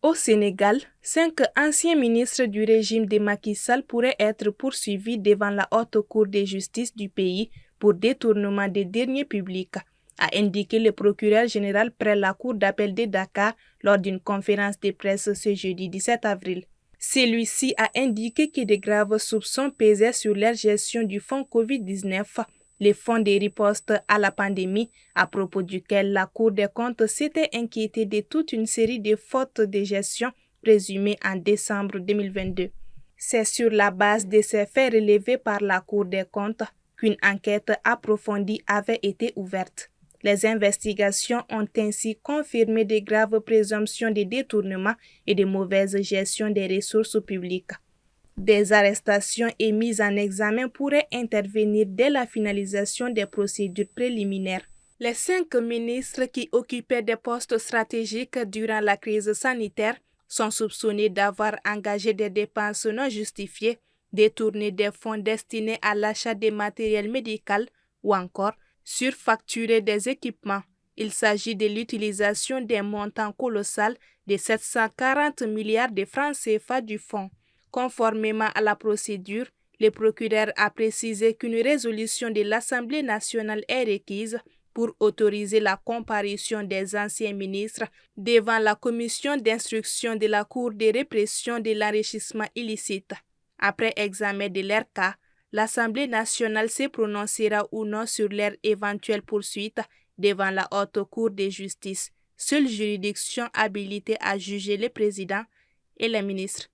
Au Sénégal, 5 anciens ministres du régime de Macky Sall pourraient être poursuivis devant la Haute Cour de justice du pays pour détournement des deniers publics, a indiqué le procureur général près la Cour d'appel de Dakar lors d'une conférence de presse ce jeudi 17 avril. Celui-ci a indiqué que de graves soupçons pesaient sur leur gestion du fonds Covid-19, le fonds de riposte à la pandémie, à propos duquel la Cour des comptes s'était inquiétée de toute une série de fautes de gestion présumées en décembre 2022. C'est sur la base de ces faits relevés par la Cour des comptes qu'une enquête approfondie avait été ouverte. Les investigations ont ainsi confirmé de graves présomptions de détournement et de mauvaise gestion des ressources publiques. Des arrestations et mises en examen pourraient intervenir dès la finalisation des procédures préliminaires. Les 5 ministres qui occupaient des postes stratégiques durant la crise sanitaire sont soupçonnés d'avoir engagé des dépenses non justifiées, détourné des fonds destinés à l'achat de matériel médical ou encore surfacturé des équipements. Il s'agit de l'utilisation des montants colossaux de 740 milliards de francs CFA du fonds. Conformément à la procédure, le procureur a précisé qu'une résolution de l'Assemblée nationale est requise pour autoriser la comparution des anciens ministres devant la commission d'instruction de la Cour de répression de l'enrichissement illicite. Après examen de leur cas, l'Assemblée nationale se prononcera ou non sur leur éventuelle poursuite devant la Haute Cour de justice, seule juridiction habilitée à juger le président et les ministres.